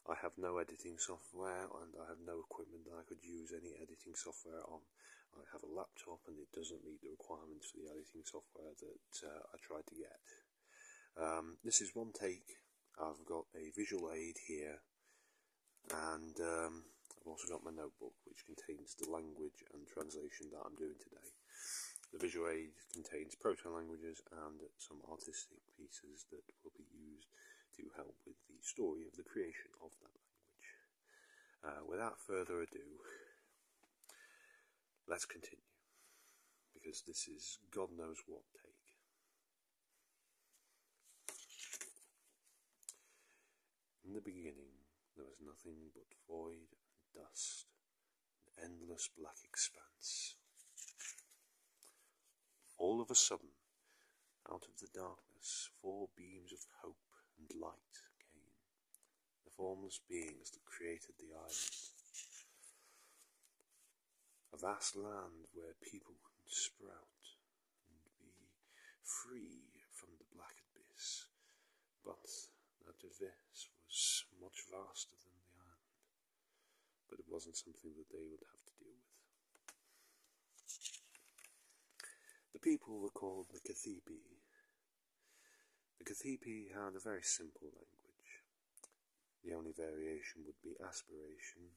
I have no editing software and I have no equipment that I could use any editing software on. I have a laptop and it doesn't meet the requirements for the editing software that I tried to get. This is one take. I've got a visual aid here, and I've also got my notebook which contains the language and translation that I'm doing today. The visual aid contains proto-languages and some artistic pieces that will be used to help with the story of the creation of that language. Without further ado, let's continue, because this is God knows what take. In the beginning, there was nothing but void and dust, an endless black expanse. All of a sudden, out of the darkness, 4 beams of hope and light came, the formless beings that created the island. A vast land where people could sprout and be free from the black abyss, but that abyss was much vaster than the island, but it wasn't something that they would have to deal with. The people were called the ccc3. The ccc3 had a very simple language. The only variation would be aspiration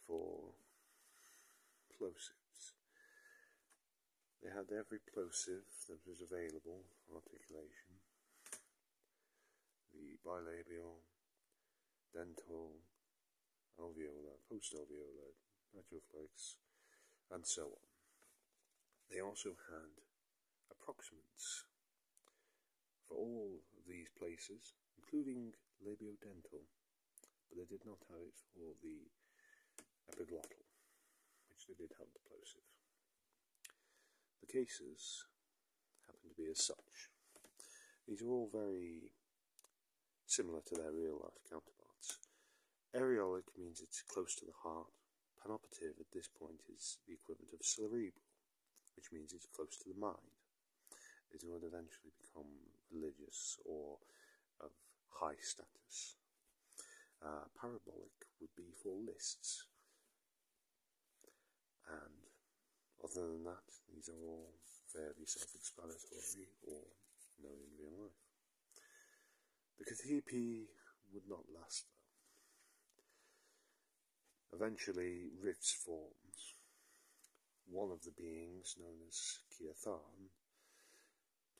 for plosives. They had every plosive that was available for articulation. The bilabial, dental, alveolar, postalveolar, retroflex, and so on. They also had approximants for all of these places, including labiodental, but they did not have it for the epiglottal, which they did have the plosive. The cases happen to be as such. These are all very similar to their real-life counterparts. Auric means it's close to the heart. Panoperative at this point is the equivalent of cerebral, which means it's close to the mind. It would eventually become religious or of high status. Parabolic would be for lists. And other than that, these are all fairly self-explanatory or known in real life. The ccc3 would not last though. Eventually rifts formed. One of the beings, known as Kiathan,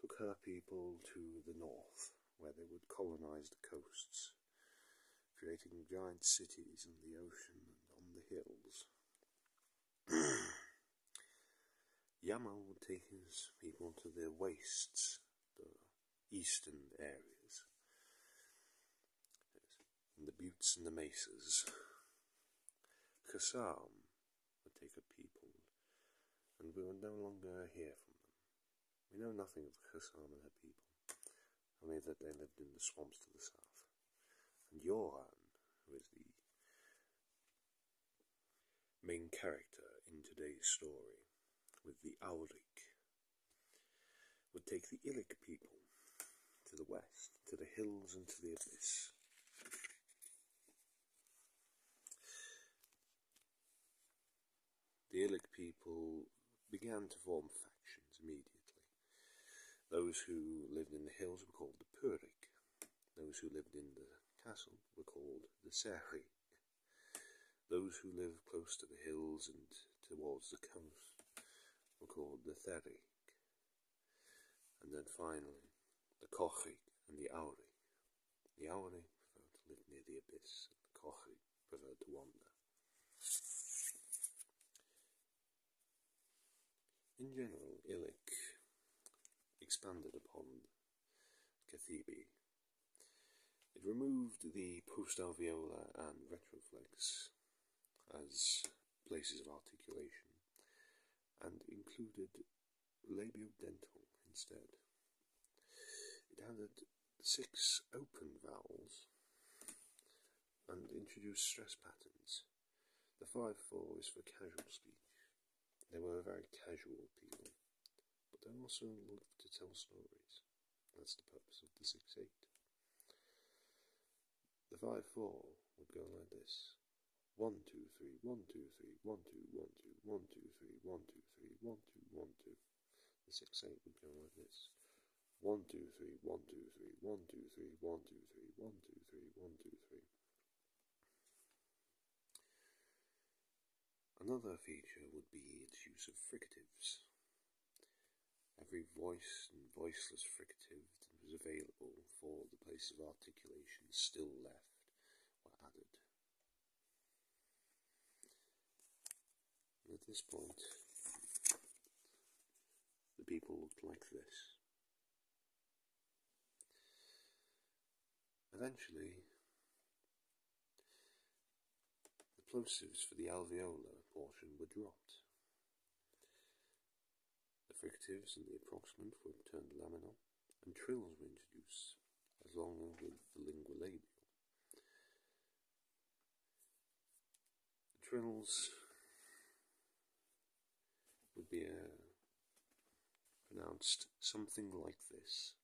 took her people to the north, where they would colonize the coasts, creating giant cities on the ocean and on the hills. Yamal would take his people to the wastes, the eastern areas, and the buttes and the mesas. Kassam would take her people, and we would no longer hear from them. We know nothing of Kassam and her people, only that they lived in the swamps to the south. And Yoran, who is the main character in today's story, with the auric, would take the Illic people to the west, to the hills and to the abyss. The Illic people began to form factions immediately. Those who lived in the hills were called the Puric. Those who lived in the castle were called the Seri. Those who lived close to the hills and towards the coast were called the Theric. And then finally, the Kochig and the Auric. The Auric preferred to live near the abyss, and the Kochig preferred to wander. In general, Illic expanded upon ccc3. It removed the postalveolar and retroflex as places of articulation, and included labiodental instead. It added 6 open vowels and introduced stress patterns. The 5-4 is for casual speech. They were a very casual people, but they also loved to tell stories. That's the purpose of the 6-8. The 5/4 would go like this. 1 2 3 1 2 3 1 2 1 2 1 2 3 1 2 3 1 2 1 2. The 6/8 would go like this. 1 2 3 1 2 3 1 2 3 1 2 3 1 2 3 1 2 3. Another feature would be its use of fricatives. Every voice and voiceless fricative that was available for the place of articulation still left were added. And at this point, the people looked like this. Eventually, the plosives for the alveolar portion were dropped. The fricatives and the approximant were turned laminal, and trills were introduced, along with the linguolabial. The trills would be pronounced something like this.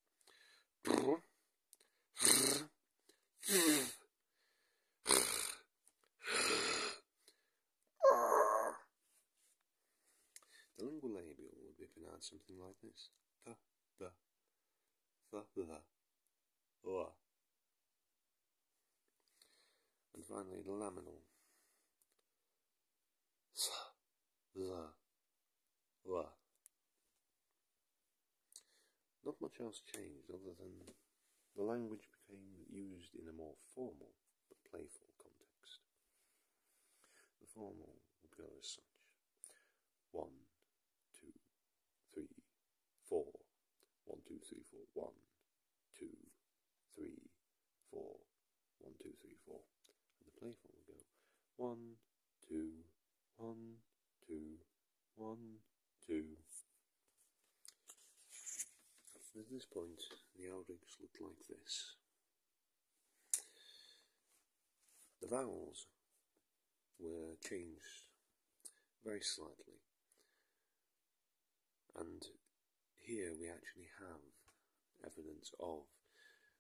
The linguolabial would be pronounced something like this. Th, the, la. And finally the laminal. S, the, la. Not much else changed other than the language became used in a more formal but playful context. The formal would go as such. 1 2 3 4 1 2 3 4 1 2 3 4 1 2 3 4. And the playful would go 1 2 1 2 1 2. At this point, the aurics looked like this. The vowels were changed very slightly, and here we actually have evidence of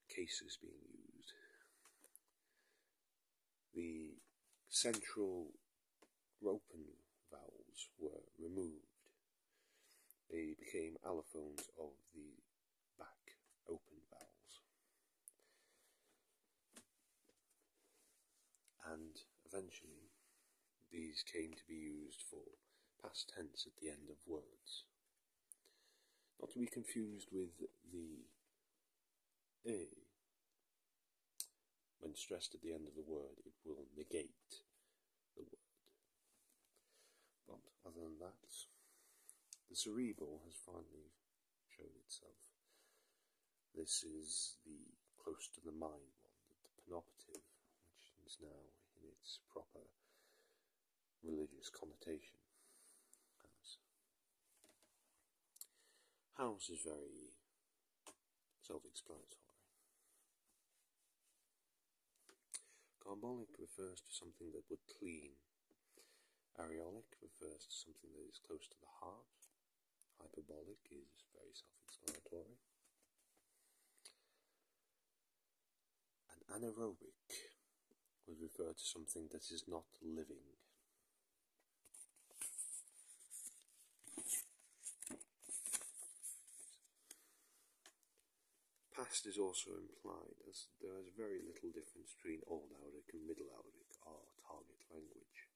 cases being used. The central open vowels were removed. They became allophones of the back open vowels. And eventually these came to be used for past tense at the end of words. Not to be confused with the a. When stressed at the end of the word, it will negate the word. But other than that, the cerebral has finally shown itself. This is the close to the mind one, the penoperative, which is now in its proper religious connotation. House is very self-explanatory. Carbolic refers to something that would clean. Auric refers to something that is close to the heart. Hyperbolic is very self-explanatory. And anaerobic would refer to something that is not living. Past is also implied, as there is very little difference between Old Auric and Middle Auric, our target language.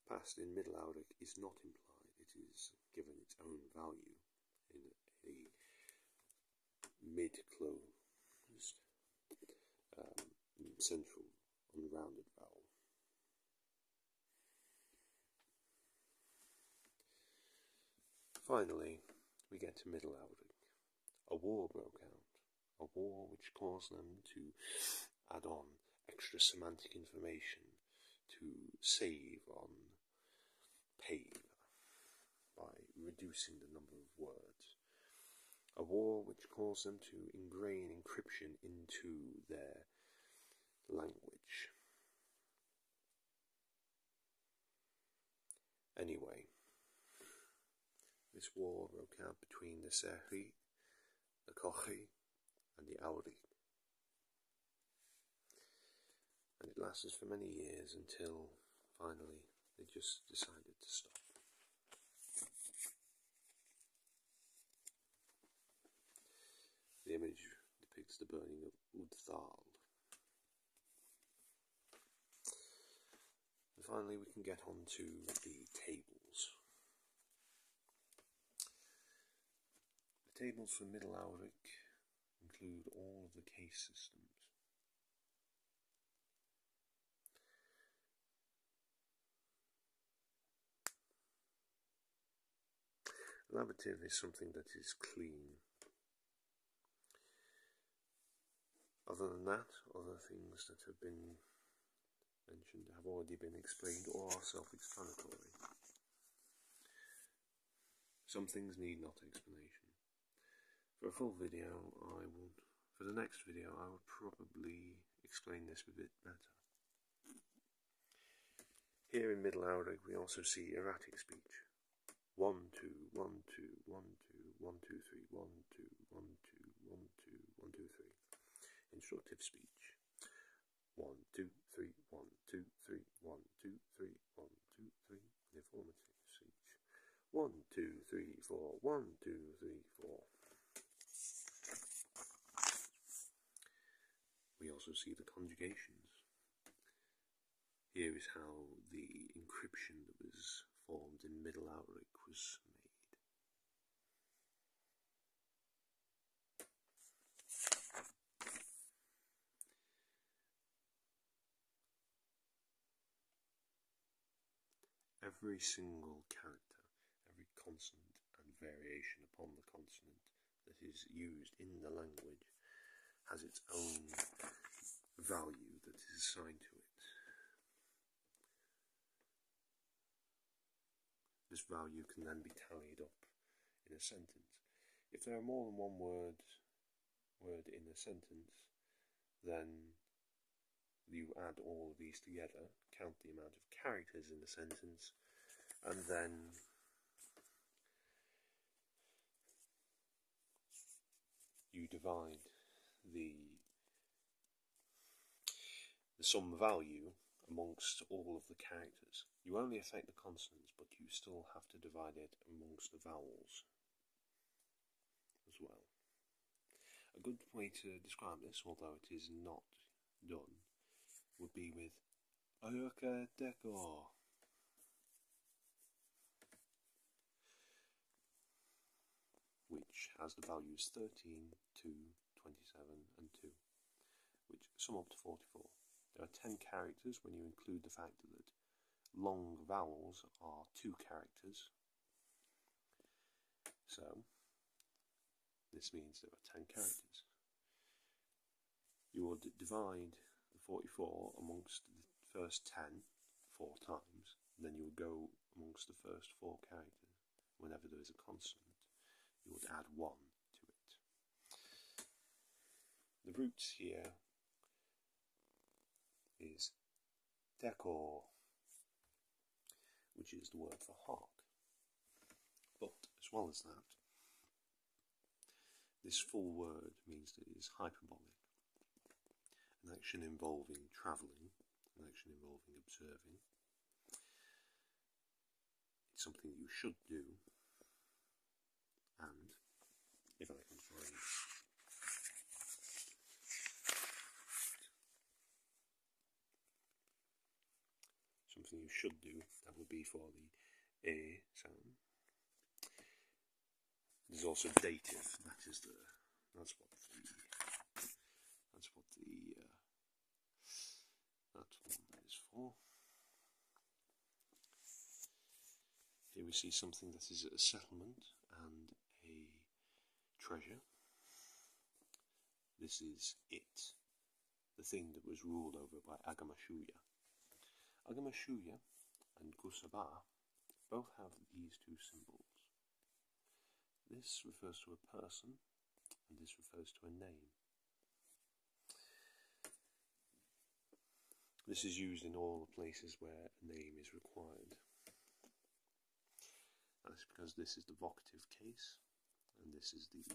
Past in Middle Auric is not implied, it is given its own value in a mid-closed, central, unrounded vowel. Finally, we get to Middle Auric. A war broke out. A war which caused them to add on extra semantic information to save on pain by reducing the number of words. A war which caused them to ingrain encryption into their language. Anyway, this war broke out between the Sehi, the Kochi, and the Auric. And it lasted for many years until finally they just decided to stop. The image depicts the burning of Udthal. And finally we can get on to the tables. The tables for Middle Auric include all of the case systems. Labative is something that is clean. Other than that, other things that have been mentioned have already been explained or are self-explanatory. Some things need not explanation. For a full video, for the next video, I would probably explain this a bit better. Here in Middle Auric, we also see erratic speech. 1, 2, 1, 2, 1, 2, 1, 2, 3, 1, 2, 1, 2, 1, 2, 1, 2, 3. Instructive speech. 1, 2, 3, 1, 2, 3, 1, 2, 3, 1, 2, 3. Informative speech. 1, 2, 3, 4, 1, 2, 3, 4. We also see the conjugations. Here is how the encryption that was formed in Middle Auric was made. Every single character, every consonant and variation upon the consonant that is used in the language has its own value that is assigned to it. This value can then be tallied up in a sentence. If there are more than one word in a sentence, then you add all of these together, count the amount of characters in the sentence, and then you divide the sum value amongst all of the characters. You only affect the consonants, but you still have to divide it amongst the vowels as well. A good way to describe this, although it is not done, would be with auric decor, which has the values 13, 2, 27 and 2, which sum up to 44. There are 10 characters when you include the fact that long vowels are 2 characters. So this means there are 10 characters. You will divide the 44 amongst the first 10 4 times, and then you will go amongst the first 4 characters. Whenever there is a consonant, you would add 1 to it. The roots here is decor, which is the word for hark. But as well as that, this full word means that it is hyperbolic, an action involving travelling, an action involving observing. It's something you should do, and if I can find something you should do, that would be for the A sound. There's also dative. That's what that one is for. Here we see something that is a settlement and a treasure. This is it, the thing that was ruled over by Agamashuya. Agamashuya and Gusaba both have these 2 symbols. This refers to a person, and this refers to a name. This is used in all the places where a name is required. That's because this is the vocative case, and this is it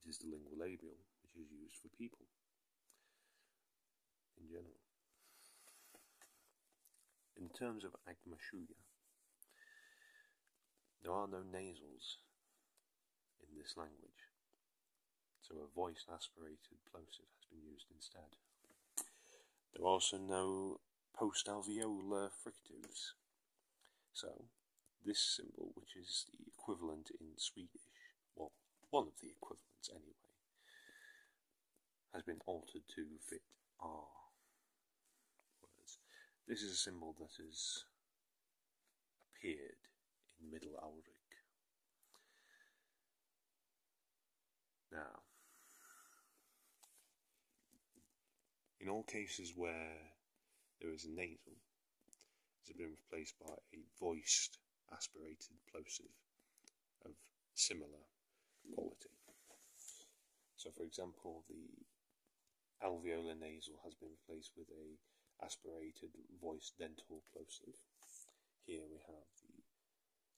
is the lingual labial, which is used for people. general. In terms of agmashuya, there are no nasals in this language, so a voiced aspirated plosive has been used instead. There are also no post-alveolar fricatives, so this symbol, which is the equivalent in Swedish, well, one of the equivalents anyway, has been altered to fit R words. This is a symbol that has appeared in Middle Auric. Now, in all cases where there is a nasal, it has been replaced by a voiced aspirated plosive of similar quality. So, for example, the alveolar nasal has been replaced with a aspirated voiced dental plosive. Here we have the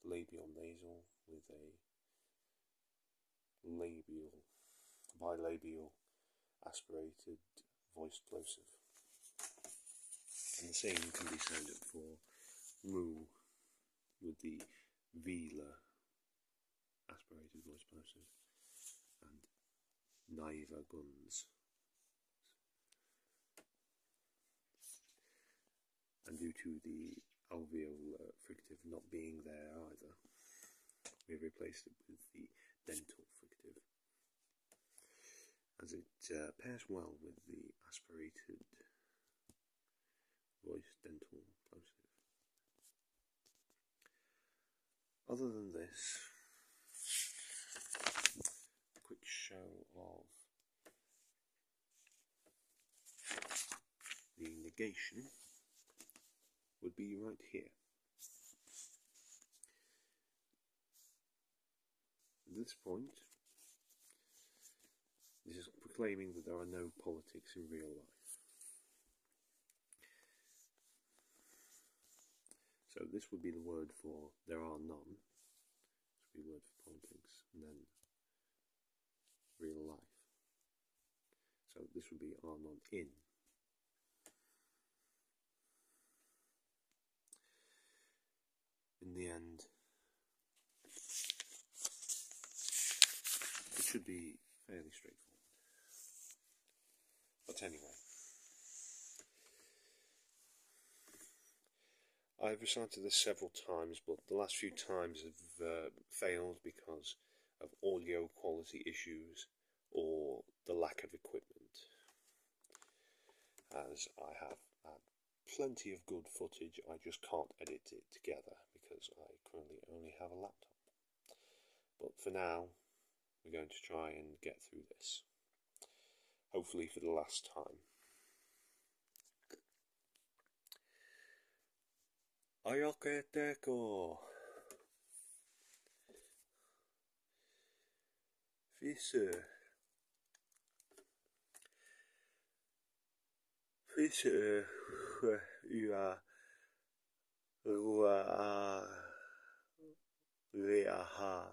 labial nasal with a bilabial aspirated voiced plosive. And the same can be said for ru with the velar aspirated voiced plosive and naiva guns. And due to the alveolar fricative not being there either, we replaced it with the dental fricative, as it pairs well with the aspirated voiced dental plosive. Other than this, a quick show of the negation would be right here. At this point, this is proclaiming that there are no politics in real life. So this would be the word for there are none. This would be the word for politics, and then real life. So this would be are none in. In the end, it should be fairly straightforward. But anyway, I've recited this several times, but the last few times have failed because of audio quality issues or the lack of equipment, as I have plenty of good footage. I just can't edit it together because I currently only have a laptop. But for now, we're going to try and get through this, hopefully for the last time. Ayoketeko Fisu Ua Reaha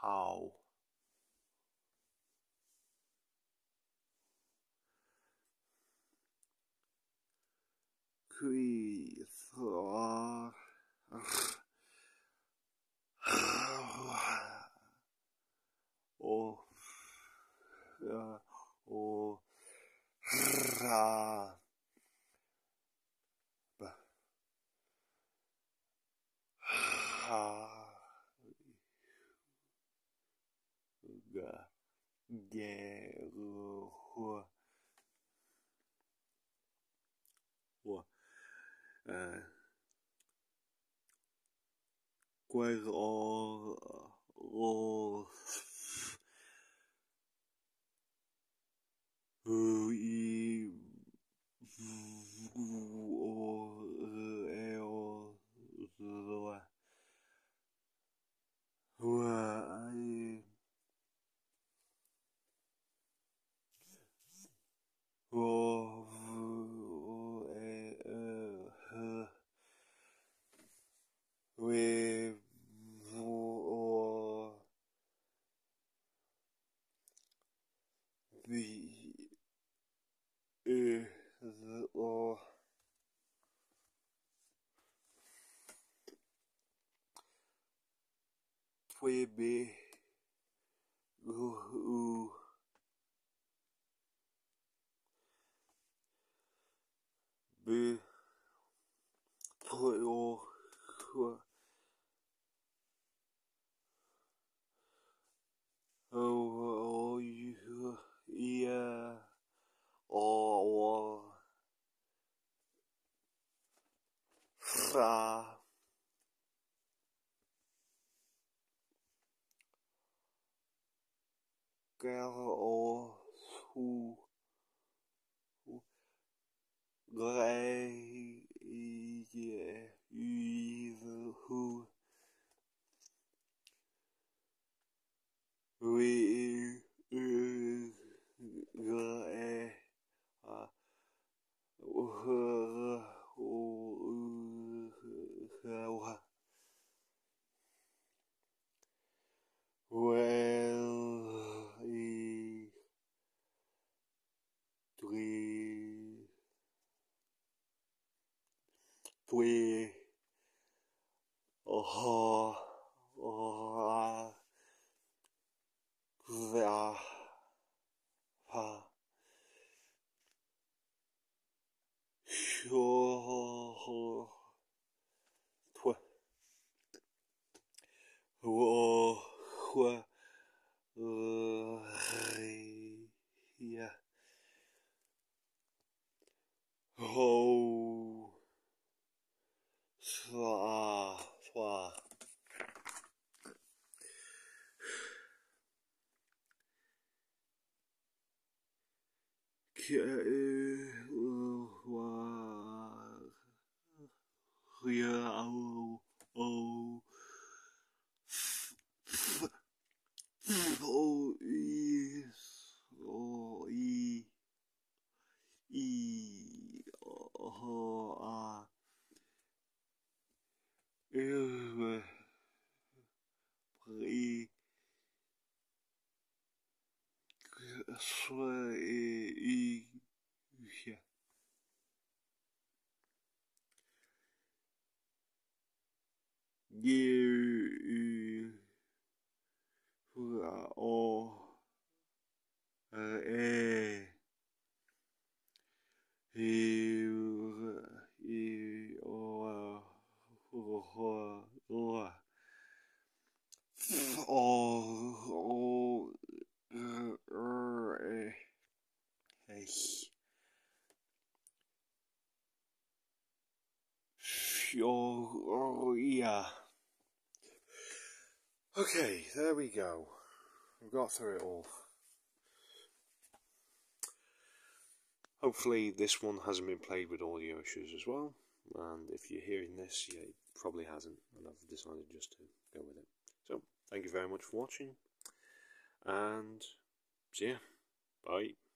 how Okay, there we go. We've got through it all. Hopefully this one hasn't been played with audio issues as well, and if you're hearing this, yeah, it probably hasn't, and I've decided just to go with it. So, thank you very much for watching, and see ya. Bye.